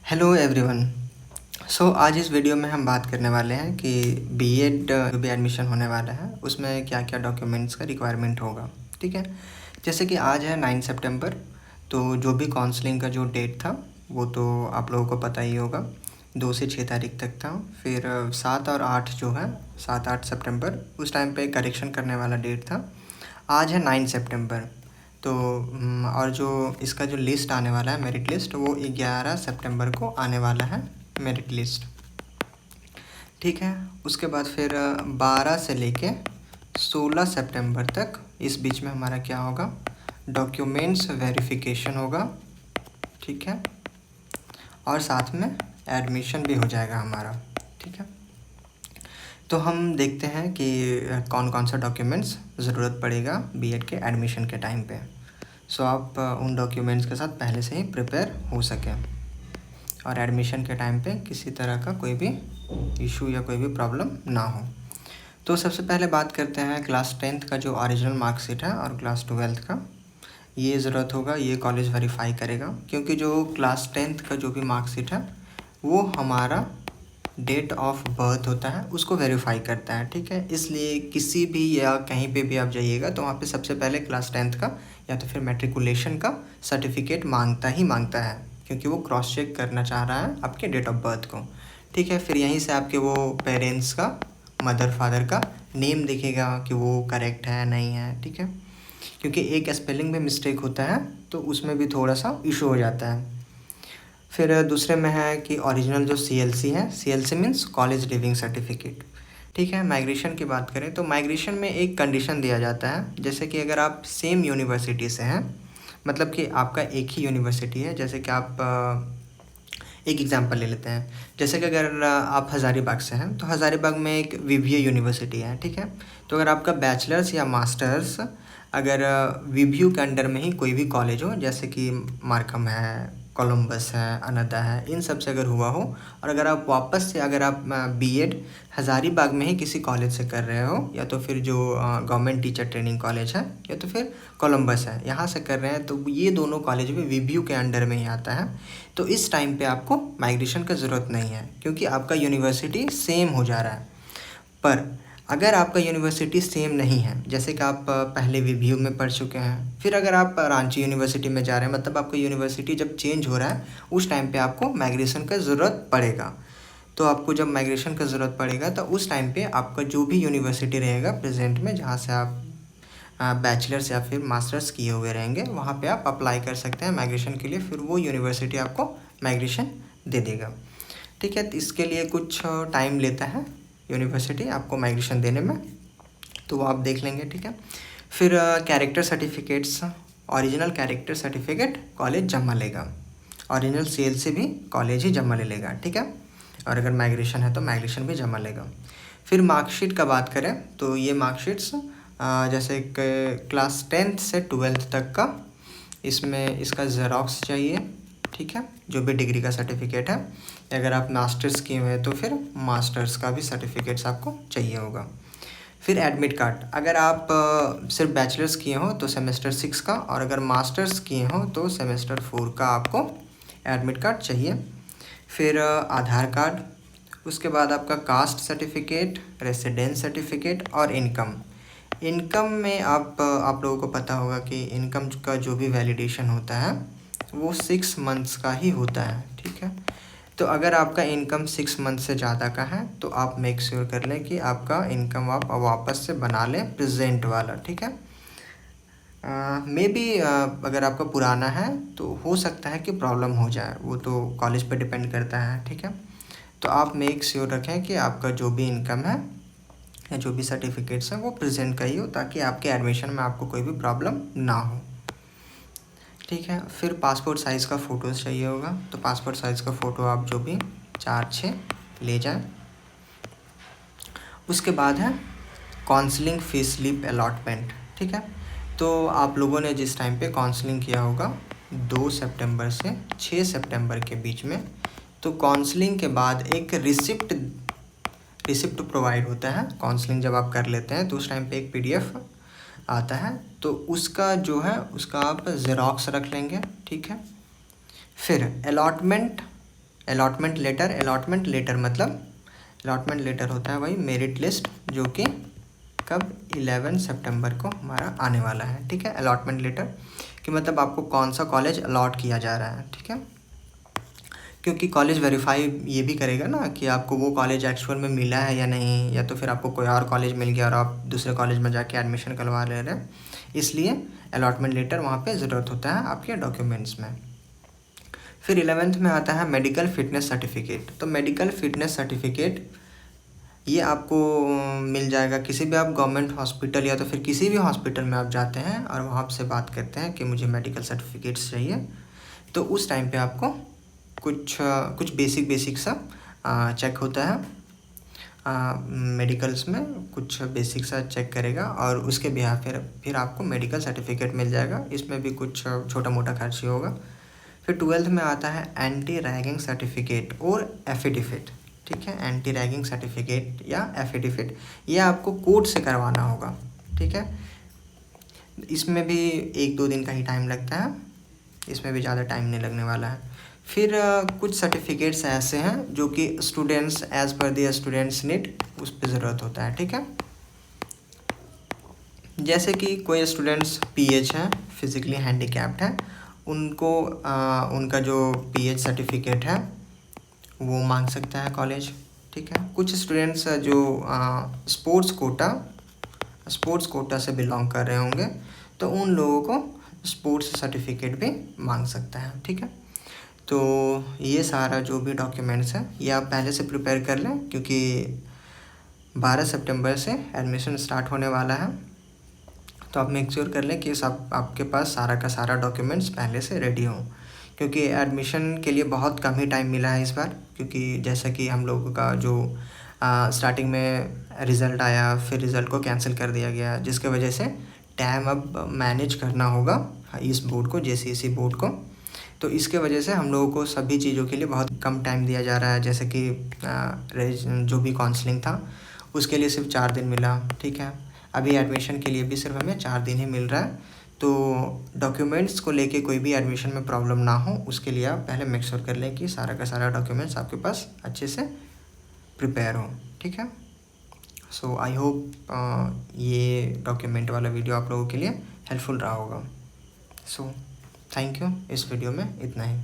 Hello everyone. आज इस video में हम बात करने वाले हैं कि बीएड जो भी एडमिशन होने वाला है उसमें क्या क्या डॉक्यूमेंट्स का रिक्वायरमेंट होगा। ठीक है, जैसे कि आज है 9 सितंबर, तो जो भी काउंसलिंग का जो डेट था वो तो आप लोगों को पता ही होगा, 2 से 6 तारीख तक था। फिर 7 और 8 जो है 7-8 सितंबर उस टाइम पे करेक्शन करने वाला डेट था। आज है 9 सितंबर। तो और जो इसका जो लिस्ट आने वाला है मेरिट लिस्ट, वो 11 सितंबर को आने वाला है मेरिट लिस्ट। ठीक है, उसके बाद फिर 12 से लेके 16 सितंबर तक इस बीच में हमारा क्या होगा, डॉक्यूमेंट्स वेरिफिकेशन होगा। ठीक है, और साथ में एडमिशन भी हो जाएगा हमारा। ठीक है, तो हम देखते हैं कि कौन कौन सा डॉक्यूमेंट्स ज़रूरत पड़ेगा बीएड के एडमिशन के टाइम पे। आप उन डॉक्यूमेंट्स के साथ पहले से ही प्रिपेयर हो सकें और एडमिशन के टाइम पे किसी तरह का कोई भी इशू या कोई भी प्रॉब्लम ना हो। तो सबसे पहले बात करते हैं क्लास 10th का जो ओरिजिनल मार्कशीट है और क्लास 12th का, ये ज़रूरत होगा। ये कॉलेज वेरीफाई करेगा, क्योंकि जो क्लास 10th का जो भी मार्कशीट है वो हमारा डेट ऑफ बर्थ होता है उसको वेरीफाई करता है। ठीक है, इसलिए किसी भी या कहीं पे भी आप जाइएगा तो वहाँ पे सबसे पहले क्लास 10th का या तो फिर मैट्रिकुलेशन का सर्टिफिकेट मांगता है, क्योंकि वो क्रॉस चेक करना चाह रहा है आपके डेट ऑफ बर्थ को। ठीक है, फिर यहीं से आपके वो पेरेंट्स का, मदर फादर का नेम दिखेगा कि वो करेक्ट है नहीं है। ठीक है, क्योंकि एक स्पेलिंग में मिस्टेक होता है तो उसमें भी थोड़ा सा इशू हो जाता है। फिर दूसरे में है कि ओरिजिनल जो सीएलसी है, CLC means college leaving certificate. ठीक है, माइग्रेशन की बात करें तो माइग्रेशन में एक कंडीशन दिया जाता है, जैसे कि अगर आप सेम यूनिवर्सिटी से हैं, मतलब कि आपका एक ही यूनिवर्सिटी है। जैसे कि आप एक एग्जांपल ले लेते हैं, जैसे कि अगर आप हज़ारीबाग से हैं तो हज़ारीबाग में एक वीवीए यूनिवर्सिटी है। ठीक है, तो अगर आपका बैचलर्स या मास्टर्स अगर वीवीयू के अंडर में ही कोई भी कॉलेज हो, जैसे कि मार्कम है, कोलंबस है, अनदा है, इन सब से अगर हुआ हो, और अगर आप वापस से अगर आप बीएड हज़ारीबाग में ही किसी कॉलेज से कर रहे हो, या तो फिर जो गवर्नमेंट टीचर ट्रेनिंग कॉलेज है या तो फिर कोलंबस है, यहाँ से कर रहे हैं, तो ये दोनों कॉलेज भी वीवीयू के अंडर में ही आता है। तो इस टाइम पे आपको माइग्रेशन का ज़रूरत नहीं है, क्योंकि आपका यूनिवर्सिटी सेम हो जा रहा है। पर अगर आपका यूनिवर्सिटी सेम नहीं है, जैसे कि आप पहले वीवीयू में पढ़ चुके हैं, फिर अगर आप रांची यूनिवर्सिटी में जा रहे हैं, मतलब आपका यूनिवर्सिटी जब चेंज हो रहा है उस टाइम पे आपको माइग्रेशन का ज़रूरत पड़ेगा। तो आपको जब माइग्रेशन का ज़रूरत पड़ेगा तो उस टाइम पे आपका जो भी यूनिवर्सिटी रहेगा प्रेजेंट में, जहाँ से आप बैचलर्स या फिर मास्टर्स किए हुए रहेंगे, वहाँ पे आप अप्लाई कर सकते हैं माइग्रेशन के लिए। फिर वो यूनिवर्सिटी आपको माइग्रेशन दे देगा। ठीक है, तो इसके लिए कुछ टाइम लेता है यूनिवर्सिटी आपको माइग्रेशन देने में, तो वो आप देख लेंगे। ठीक है, फिर character certificates, original character certificate college जमा लेगा, ओरिजिनल सेल से भी कॉलेज ही जमा ले लेगा। ठीक है, और अगर माइग्रेशन है तो माइग्रेशन भी जमा लेगा। फिर मार्कशीट का बात करें तो ये मार्कशीट्स जैसे क्लास 10th से 12th तक का, इसमें इसका ज़ेरॉक्स चाहिए। ठीक है, जो भी डिग्री का सर्टिफिकेट है, अगर आप मास्टर्स किए हुए हैं तो फिर मास्टर्स का भी सर्टिफिकेट्स आपको चाहिए होगा। फिर एडमिट कार्ड, अगर आप सिर्फ बैचलर्स किए हो तो सेमेस्टर 6 का, और अगर मास्टर्स किए हो तो सेमेस्टर 4 का आपको एडमिट कार्ड चाहिए। फिर आधार कार्ड, उसके बाद आपका कास्ट सर्टिफिकेट, रेसिडेंस सर्टिफिकेट और इनकम में आप लोगों को पता होगा कि इनकम का जो भी वैलिडेशन होता है वो 6 मंथ्स का ही होता है। ठीक है, तो अगर आपका इनकम 6 मंथ से ज़्यादा का है तो आप मेक श्योर कर लें कि आपका इनकम आप वापस से बना लें प्रेजेंट वाला। ठीक है, मे बी अगर आपका पुराना है तो हो सकता है कि प्रॉब्लम हो जाए, वो तो कॉलेज पर डिपेंड करता है। ठीक है, तो आप मेक श्योर रखें कि आपका जो भी इनकम है या जो भी सर्टिफिकेट्स हैं वो प्रेजेंट का ही हो, ताकि आपके एडमिशन में आपको कोई भी प्रॉब्लम ना हो। ठीक है, फिर पासपोर्ट साइज़ का फ़ोटोज़ चाहिए होगा, तो पासपोर्ट साइज़ का फ़ोटो आप जो भी 4-6 ले जाएं। उसके बाद है काउंसलिंग फ़ीस स्लिप अलॉटमेंट। ठीक है, तो आप लोगों ने जिस टाइम पे काउंसलिंग किया होगा 2 सितंबर से 6 सितंबर के बीच में, तो काउंसलिंग के बाद एक रिसिप्ट प्रोवाइड होता है। काउंसलिंग जब आप कर लेते हैं तो उस टाइम पे एक पीडीएफ आता है, तो उसका जो है उसका आप ज़ेरॉक्स रख लेंगे। ठीक है, फिर अलॉटमेंट अलॉटमेंट लेटर मतलब अलॉटमेंट लेटर होता है वही मेरिट लिस्ट, जो कि कब 11 सितंबर को हमारा आने वाला है। ठीक है, अलॉटमेंट लेटर कि मतलब आपको कौन सा कॉलेज अलॉट किया जा रहा है। ठीक है, क्योंकि कॉलेज वेरीफाई ये भी करेगा ना कि आपको वो कॉलेज एक्चुअल में मिला है या नहीं, या तो फिर आपको कोई और कॉलेज मिल गया और आप दूसरे कॉलेज में जाके एडमिशन करवा ले रहे हैं। इसलिए अलॉटमेंट लेटर वहाँ पे ज़रूरत होता है आपके डॉक्यूमेंट्स में। फिर 11th में आता है मेडिकल फिटनेस सर्टिफिकेट। तो मेडिकल फिटनेस सर्टिफिकेट ये आपको मिल जाएगा किसी भी आप गवर्नमेंट हॉस्पिटल या तो फिर किसी भी हॉस्पिटल में आप जाते हैं और वहाँ से बात करते हैं कि मुझे मेडिकल सर्टिफिकेट्स चाहिए, तो उस टाइम पे आपको कुछ बेसिक सा चेक होता है मेडिकल्स में, कुछ बेसिक सा चेक करेगा और उसके बिहाफ फिर आपको मेडिकल सर्टिफिकेट मिल जाएगा। इसमें भी कुछ छोटा मोटा खर्च ही होगा। फिर 12th में आता है एंटी रैगिंग सर्टिफिकेट और एफिडेविट। ठीक है, एंटी रैगिंग सर्टिफिकेट या एफिडेविट ये आपको कोर्ट से करवाना होगा। ठीक है, इसमें भी 1-2 दिन का ही टाइम लगता है, इसमें भी ज़्यादा टाइम नहीं लगने वाला है। फिर कुछ सर्टिफिकेट्स ऐसे हैं जो कि students as per the students need उस पर ज़रूरत होता है। ठीक है, जैसे कि कोई स्टूडेंट्स पीएच हैं, फिज़िकली हैंडीकैप्ड हैं, उनको उनका जो पीएच सर्टिफिकेट है वो मांग सकता है कॉलेज। ठीक है, कुछ स्टूडेंट्स जो स्पोर्ट्स कोटा से बिलोंग कर रहे होंगे तो उन लोगों को स्पोर्ट्स सर्टिफिकेट भी मांग सकता है। ठीक है, तो ये सारा जो भी डॉक्यूमेंट्स हैं ये आप पहले से प्रिपेयर कर लें, क्योंकि 12 सितंबर से एडमिशन स्टार्ट होने वाला है। तो आप मेक श्योर कर लें कि सब आपके पास सारा का सारा डॉक्यूमेंट्स पहले से रेडी हों, क्योंकि एडमिशन के लिए बहुत कम ही टाइम मिला है इस बार। क्योंकि जैसा कि हम लोगों का जो स्टार्टिंग में रिज़ल्ट आया, फिर रिज़ल्ट को कैंसिल कर दिया गया, जिसके वजह से टाइम अब मैनेज करना होगा इस बोर्ड को, जेसीईसी बोर्ड को। तो इसके वजह से हम लोगों को सभी चीज़ों के लिए बहुत कम टाइम दिया जा रहा है। जैसे कि जो भी काउंसलिंग था उसके लिए सिर्फ 4 दिन मिला। ठीक है, अभी एडमिशन के लिए भी सिर्फ हमें 4 दिन ही मिल रहा है। तो डॉक्यूमेंट्स को लेके कोई भी एडमिशन में प्रॉब्लम ना हो, उसके लिए आप पहले मेक श्योर कर लें कि सारा का सारा डॉक्यूमेंट्स आपके पास अच्छे से प्रिपेयर हो। ठीक है, सो आई होप ये डॉक्यूमेंट वाला वीडियो आप लोगों के लिए हेल्पफुल रहा होगा। सो थैंक यू, इस वीडियो में इतना ही।